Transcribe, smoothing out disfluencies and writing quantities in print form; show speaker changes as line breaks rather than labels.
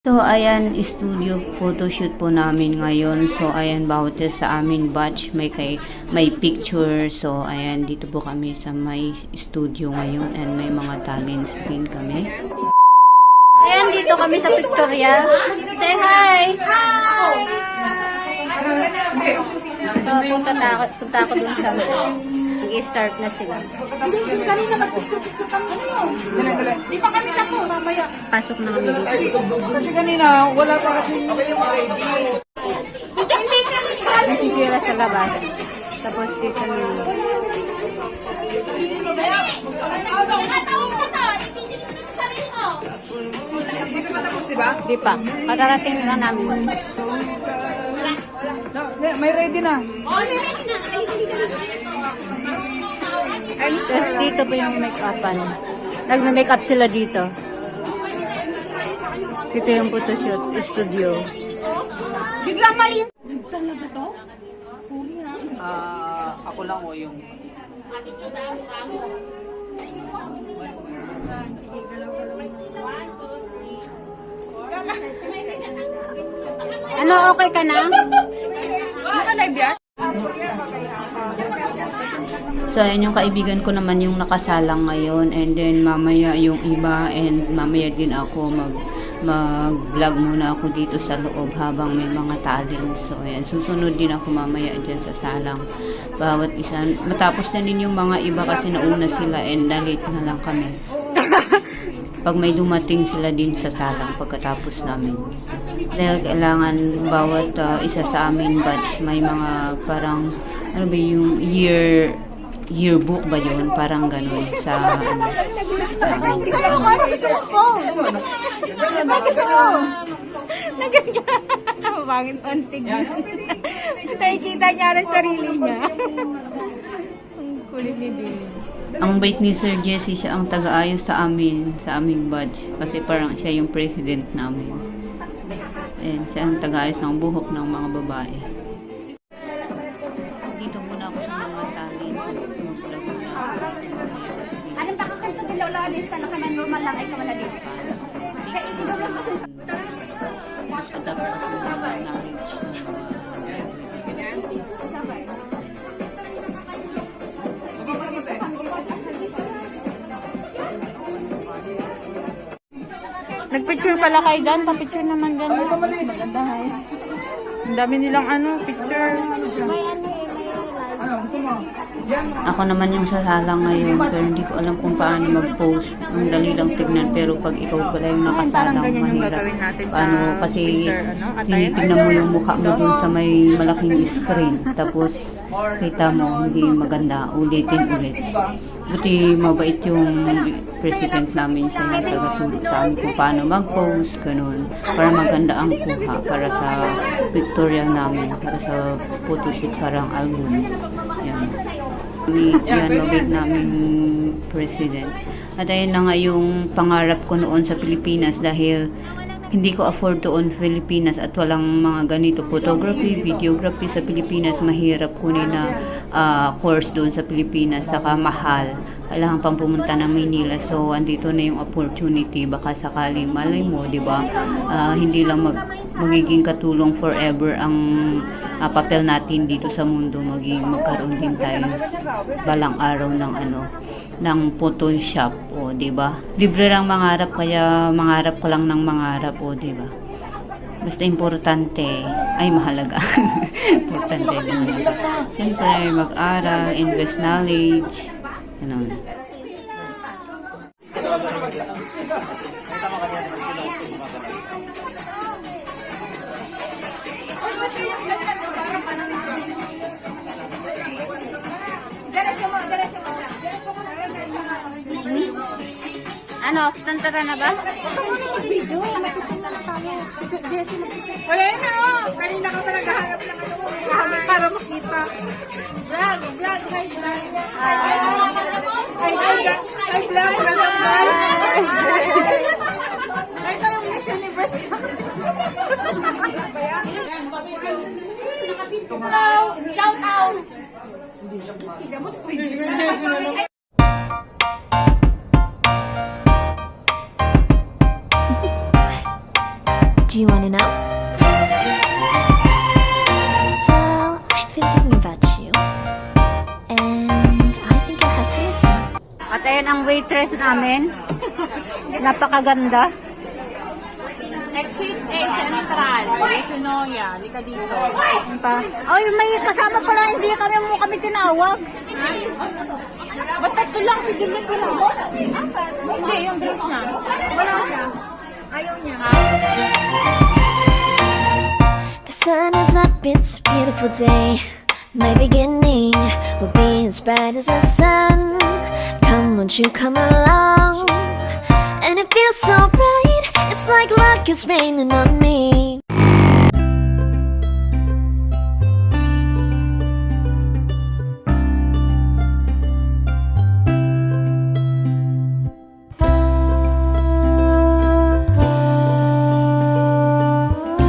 So, ayan, studio photoshoot po namin ngayon. So, ayan, bawat sa amin batch may picture. So, ayan, dito po kami sa may studio ngayon and may mga talents din kami. Ayan, dito kami sa pictorial. Say hi! Hi! So, punta ako dun sa i-start na sila.
Hindi, kanina mag-picture kami. Di pa kami na po, mamaya.
Pasok na kami dito.
Kasi kanina, wala pa kasi.
Nasisira sa labas. Tapos dito na.
Hindi ka matapos, di ba?
Di pa. Pagkarating lang namin.
May ready na.
Tapos dito po yung make-upan. Nagme-make-up sila dito. Dito yung photoshoot studio.
Biglang mali. Talaga to? Sorry ha.
Ako lang o yung...
Ano, okay ka na?
Naka-live yan?
So, ayan yung kaibigan ko naman yung nakasalang ngayon. And then, mamaya yung iba. And mamaya din ako mag-vlog muna ako dito sa loob habang may mga talents. So, ayan. Susunod din ako mamaya dyan sa salang. Bawat isa. Matapos na din yung mga iba kasi nauna sila and na-late na lang kami. Pag may dumating sila din sa salang pagkatapos namin. Dahil kailangan bawat isa sa amin batch may mga parang ano ba yung yearbook ba yun? Parang ganun sa amin.
Bangin ontig. Nakikita niya rin sarili niya. Ang kulit ni Dave.
Ang bait ni Sir Jesse, siya ang taga-ayos sa amin, sa aming batch. Kasi parang siya yung president namin. And siya ang taga-ayos ng buhok ng mga babae. Dito muna ako sa mga talent. Mag-vlog muna ako dito mamaya.
Anong baka kanto din lola alis ka na ka man normal lang ay kawala din. Sa hindi daw lang kasi
Adapt ako ng knowledge ng mga
Nagpicture pala kayo Dan, pa-picture naman Dan. Maganda hai. Ang dami nilang picture.
Ako naman yung sasalang ngayon, pero hindi ko alam kung paano mag-post. Ang dali lang tignan, pero pag ikaw pala yung nakasalang, mahirap. Paano, kasi tinitignan mo yung mukha mo dun sa may malaking screen. Tapos, kita mo, hindi maganda. Ulitin ulit. Buti mabait yung president namin siya yung tagaturo sa amin kung paano mag-post, ganun. Para maganda ang kuha, para sa pictorial namin, para sa photoshoot, parang album. Yan. Yan, mabait namin president. At ayun na nga yung pangarap ko noon sa Pilipinas dahil hindi ko afford doon Pilipinas at walang mga ganito photography, videography sa Pilipinas. Mahirap kunin na course doon sa Pilipinas, saka mahal. Kailangan pang pumunta ng Manila. So, andito na yung opportunity. Baka sakali, malay mo, di ba? Hindi lang magiging katulong forever ang papel natin dito sa mundo. Magkaroon din tayo balang araw ng Photoshop, o di ba? Libre lang mangarap, kaya mangarap ka lang ng mangarap, o di ba? Basta importante ay mahalaga. Importante din. Siyempre, mag-aral, invest knowledge, ganun. Ano, tantara na ba?
Wala na kanina ka pa naghahanap ng para makita. Vlog, hi vlog. Hi vlog, guys. Ay, parang Miss Universe.
shout out.
Do you want to know? Well, I've been thinking about you. And I think I'll have to listen.
At ayan ang waitress namin. Napakaganda.
Exit A Central. Yoshinoya. Lika dito.
Ay, may kasama pala, hindi kami tinawag.
Ba't tatlo lang si Juliet ko lang? Hindi, yung dress niya. Wala siya. Ayaw niya.
The sun is up, it's a beautiful day. My beginning will be as bright as the sun. Come, won't you come along? And it feels so bright, it's like luck is raining on me.